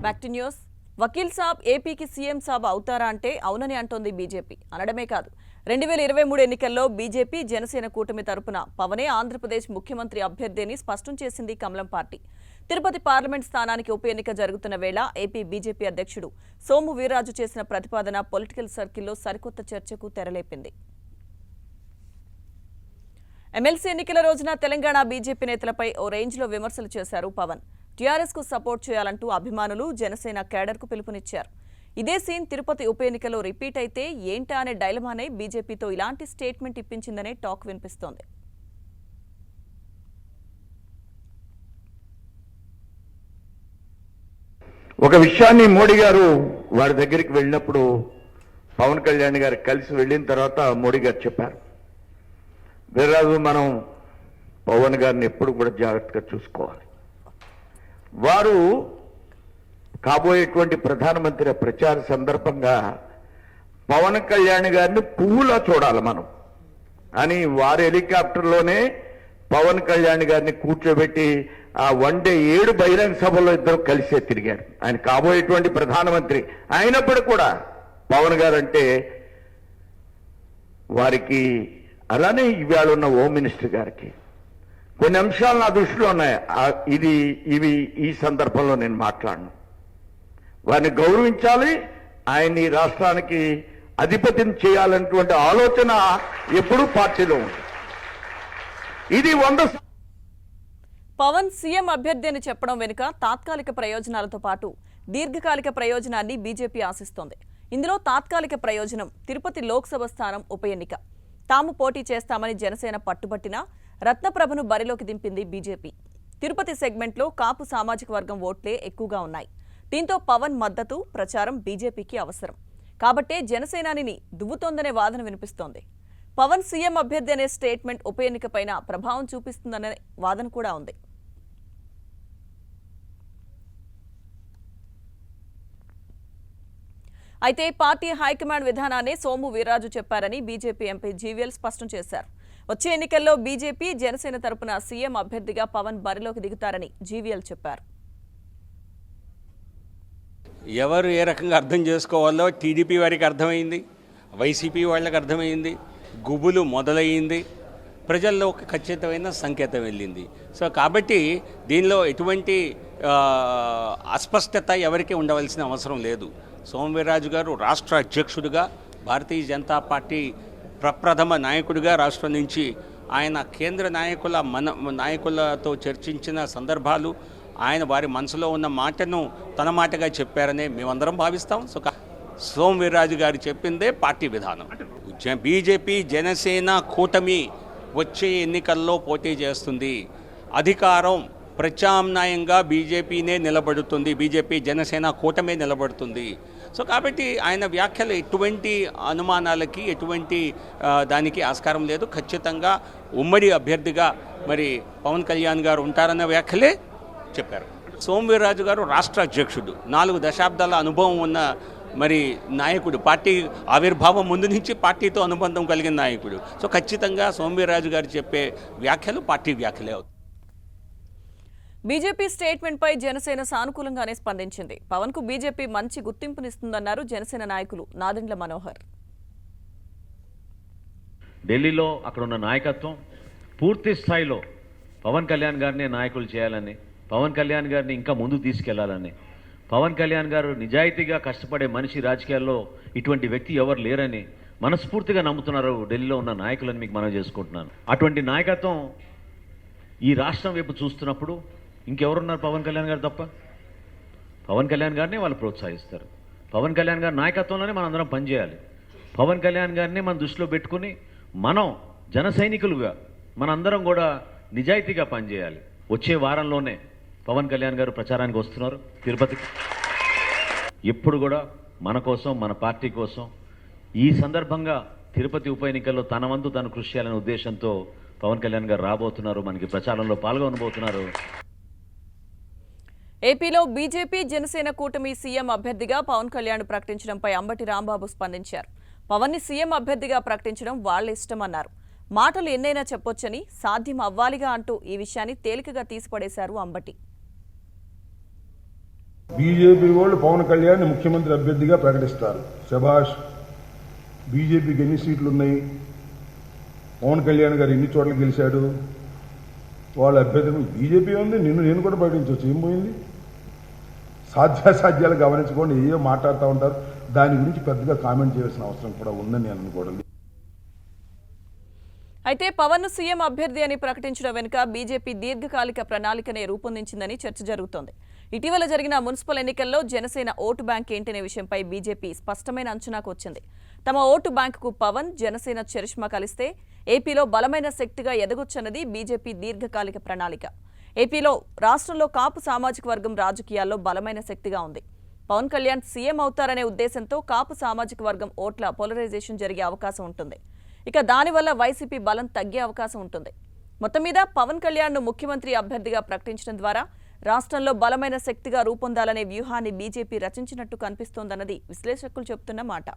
Back to news. Vakeel Saab ఏపీకి CM సాబ్ అవుతారా అంటే అవునని అంటోంది బీజేపీ. అనడమే కాదు, 2023 ఎన్నికల్లో బీజేపీ జనసేన కూటమి తరపున పవనే ఆంధ్రప్రదేశ్ ముఖ్యమంత్రి అభ్యర్థి అని స్పష్టం చేసింది కమలం పార్టీ. తిరుపతి పార్లమెంట్ స్థానానికి ఉప ఎన్నిక జరుగుతున్న వేళ ఏపీ బీజేపీ అధ్యక్షుడు సోము వీర్రాజు చేసిన ప్రతిపాదన పొలిటికల్ సర్కిల్లో సరికొత్త చర్చకు తెరలేపింది. ఎమ్మెల్సీ ఎన్నికల రోజున తెలంగాణ బీజేపీ నేతలపై ఓ రేంజ్లో విమర్శలు చేశారు పవన్. టీఆర్ఎస్ కు సపోర్ట్ చేయాలంటూ అభిమానులు జనసేన కేడర్ కు పిలుపునిచ్చారు. ఇదే సీన్ తిరుపతి ఉప ఎన్నికలో రిపీట్ అయితే ఏంటా అనే డైలమానే బీజేపీతో ఇలాంటి స్టేట్మెంట్ ఇప్పించిందనే టాక్ వినిపిస్తోంది. ఒక విషయాన్ని మోడీ గారు వారి దగ్గరికి వెళ్ళినప్పుడు పవన్ కళ్యాణ్ గారు కలిసి వెళ్ళిన తర్వాత మోడీ గారు చెప్పారు, వీర్రాజు మనం పవన్ గారిని ఎప్పుడు కూడా జాగ్రత్తగా చూసుకోవాలి. వారు కాబోయేటువంటి ప్రధానమంత్రి ప్రచార సందర్భంగా పవన్ కళ్యాణ్ గారిని పువ్వులా చూడాలి మనం అని వారి హెలికాప్టర్లోనే పవన్ కళ్యాణ్ గారిని కూర్చోబెట్టి ఆ 7 బహిరంగ సభల్లో ఇద్దరు కలిసే తిరిగారు. ఆయన కాబోయేటువంటి ప్రధానమంత్రి అయినప్పుడు కూడా పవన్ గారు అంటే వారికి, అలానే ఇవాళ ఉన్న హోమ్ మినిస్టర్ గారికి కొన్ని అంశాలు నా దృష్టిలో ఉన్నాయి. ఇవి ఈ సందర్భంలో నేను మాట్లాడను. వారిని గౌరవించాలి, ఆయన్ని రాష్ట్రానికి అధిపతిని చేయాలన్నటువంటి ఆలోచన ఎప్పుడూ పార్టీలో ఉంది. ఇది పవన్ సీఎం అభ్యర్థి అని చెప్పడం వెనుక తాత్కాలిక ప్రయోజనాలతో పాటు దీర్ఘకాలిక ప్రయోజనాన్ని బీజేపీ ఆశిస్తోంది. ఇందులో తాత్కాలిక ప్రయోజనం తిరుపతి లోక్సభ స్థానం ఉప ఎన్నిక. తాము పోటీ చేస్తామని జనసేన పట్టుబట్టినా రత్నప్రభను బరిలోకి దింపింది బీజేపీ. తిరుపతి సెగ్మెంట్లో కాపు సామాజిక వర్గం ఓట్లే ఎక్కువగా ఉన్నాయి. దీంతో పవన్ మద్దతు ప్రచారం బీజేపీకి అవసరం. కాబట్టే జనసేనానిని దువ్వుతోందనే వాదన వినిపిస్తోంది. పవన్ సీఎం అభ్యర్థి అనే స్టేట్మెంట్ ఉప ఎన్నికపైన ప్రభావం చూపిస్తుందనే వాదన కూడా ఉంది. అయితే పార్టీ హైకమాండ్ విధానాన్ని సోము వీర్రాజు చెప్పారని బీజేపీ ఎంపీ జీవీఎల్ స్పష్టం చేశారు. వచ్చే ఎన్నికల్లో బీజేపీ జనసేన తరపున సీఎం అభ్యర్థిగా పవన్ బరిలోకి దిగుతారని జీవీఎల్ చెప్పారు. ఎవరు ఏ రకంగా అర్థం చేసుకోవాలో టీడీపీ వారికి అర్థమైంది, వైసీపీ వాళ్ళకి అర్థమైంది, గుబులు మొదలయ్యింది, ప్రజల్లో ఒక ఖచ్చితమైన సంకేతం వెళ్ళింది. సో కాబట్టి దీనిలో ఎటువంటి అస్పష్టత ఎవరికి ఉండవలసిన అవసరం లేదు. సోము వీర్రాజు గారు రాష్ట్ర అధ్యక్షుడిగా, భారతీయ జనతా పార్టీ ప్రప్రథమ నాయకుడిగా రాష్ట్రం నుంచి ఆయన కేంద్ర నాయకులతో చర్చించిన సందర్భాలు, ఆయన వారి మనసులో ఉన్న మాటను తన మాటగా చెప్పారనే మేమందరం భావిస్తాం. సో సోము వీర్రాజు గారు చెప్పిందే పార్టీ విధానం. బీజేపీ జనసేన కూటమి వచ్చే ఎన్నికల్లో పోటీ చేస్తుంది. అధికారం ప్రత్యామ్నాయంగా బీజేపీనే నిలబడుతుంది, బీజేపీ జనసేన కూటమే నిలబడుతుంది. సో కాబట్టి ఆయన వ్యాఖ్యలు ఎటువంటి అనుమానాలకి ఎటువంటి దానికి ఆస్కారం లేదు. ఖచ్చితంగా ఉమ్మడి అభ్యర్థిగా మరి పవన్ కళ్యాణ్ గారు ఉంటారన్న వ్యాఖ్యలే చెప్పారు. సోము వీర్రాజు గారు రాష్ట్ర అధ్యక్షుడు, 4 దశాబ్దాల అనుభవం ఉన్న మరి నాయకుడు, పార్టీ ఆవిర్భావం ముందు నుంచి పార్టీతో అనుబంధం కలిగిన నాయకుడు. సో ఖచ్చితంగా సోము వీర్రాజు గారు చెప్పే వ్యాఖ్యలు పార్టీ వ్యాఖ్యలే అవుతాయి. బీజేపీ స్టేట్మెంట్ పై జనసేన సానుకూలంగానే స్పందించింది. పవన్ కు బీజేపీ మంచి గుర్తింపునిస్తుందన్నారు జనసేన నాయకులు నాదెండ్ల మనోహర్. ఢిల్లీలో అక్కడ ఉన్న నాయకత్వం పూర్తి స్థాయిలో పవన్ కళ్యాణ్ గారిని నాయకులు చేయాలని, పవన్ కళ్యాణ్ గారిని ఇంకా ముందుకు తీసుకెళ్లాలని, పవన్ కళ్యాణ్ గారు నిజాయితీగా కష్టపడే మనిషి, రాజకీయాల్లో ఇటువంటి వ్యక్తి ఎవరు లేరని మనస్ఫూర్తిగా నమ్ముతున్నారు ఢిల్లీలో ఉన్న నాయకులని మీకు మనం చేసుకుంటున్నాను. అటువంటి నాయకత్వం ఈ రాష్ట్రం వైపు చూస్తున్నప్పుడు ఇంకెవరున్నారు పవన్ కళ్యాణ్ గారు తప్ప? పవన్ కళ్యాణ్ గారిని వాళ్ళు ప్రోత్సహిస్తారు. పవన్ కళ్యాణ్ గారి నాయకత్వంలోనే మనం అందరం పనిచేయాలి. పవన్ కళ్యాణ్ గారిని మన దృష్టిలో పెట్టుకుని మనం జన సైనికులుగా మనందరం కూడా నిజాయితీగా పనిచేయాలి. వచ్చే వారంలోనే పవన్ కళ్యాణ్ గారు ప్రచారానికి వస్తున్నారు తిరుపతికి. ఎప్పుడు కూడా మన కోసం, మన పార్టీ కోసం ఈ సందర్భంగా తిరుపతి ఉప ఎన్నికల్లో తన వంతు తను కృషి చేయాలనే ఉద్దేశంతో పవన్ కళ్యాణ్ గారు రాబోతున్నారు, మనకి ప్రచారంలో పాల్గొనబోతున్నారు. ఏపీలో బీజేపీ జనసేన కూటమి సీఎం అభ్యర్థిగా పవన్ కళ్యాణ్ ప్రకటించడంపై అంబటి రాంబాబు స్పందించారు. పవన్ ని సీఎం అభ్యర్థిగా ప్రకటించడం వాళ్ళ ఇష్టమన్నారు. మాటలు ఎన్నైనా చెప్పొచ్చని, సాధ్యం అవ్వాలిగా అంటూ ఈ విషయాన్ని తేలికగా తీసిపడేశారు అంబటి. బీజేపీ వాళ్ళు పవన్ కళ్యాణ్ ముఖ్యమంత్రి అభ్యర్థిగా ప్రకటిస్తారు. శభాష్. బీజేపీకి ఎన్ని సీట్లు ఉన్నాయి, పవన్ కళ్యాణ్ గారు ఎన్ని చోట్ల గెలిచాడు, వాళ్ళ అభ్యర్థి బీజేపీ ఉంది. నేను కూడా ప్రకటించవచ్చు, ఏం పోయింది? సాధ్యాసాధ్యాలు గమనించుకోండి, ఏయో మాట్లాడుతూ ఉంటారు. దాని గురించి పెద్దగా కామెంట్ చేయాల్సిన అవసరం కూడా ఉందని నేను అనుకోవడం. అయితే పవన్ ను సీఎం అభ్యర్థి అని ప్రకటించడం వెనుక బీజేపీ దీర్ఘకాలిక ప్రణాళికనే రూపొందించిందని చర్చ జరుగుతోంది. ఇటీవల జరిగిన మున్సిపల్ ఎన్నికల్లో జనసేన ఓటు బ్యాంక్ ఏంటనే విషయంపై బీజేపీ స్పష్టమైన అంచనాకు వచ్చింది. తమ ఓటు బ్యాంకుకు పవన్, జనసేన చరిష్మా కలిస్తే ఏపీలో బలమైన శక్తిగా ఎదగొచ్చన్నది బీజేపీ దీర్ఘకాలిక ప్రణాళిక. ఏపీలో రాష్ట్రంలో కాపు సామాజిక వర్గం రాజకీయాల్లో బలమైన శక్తిగా ఉంది. పవన్ కళ్యాణ్ సీఎం అవుతారనే ఉద్దేశంతో కాపు సామాజిక వర్గం ఓట్ల పోలరైజేషన్ జరిగే అవకాశం ఉంటుంది. ఇక దానివల్ల వైసీపీ బలం తగ్గే అవకాశం ఉంటుంది. మొత్తం మీద పవన్ కళ్యాణ్ను ముఖ్యమంత్రి అభ్యర్థిగా ప్రకటించడం ద్వారా రాష్ట్రంలో బలమైన శక్తిగా రూపొందాలనే వ్యూహాన్ని బీజేపీ రచించినట్టు కనిపిస్తోందన్నది విశ్లేషకులు చెబుతున్న మాట.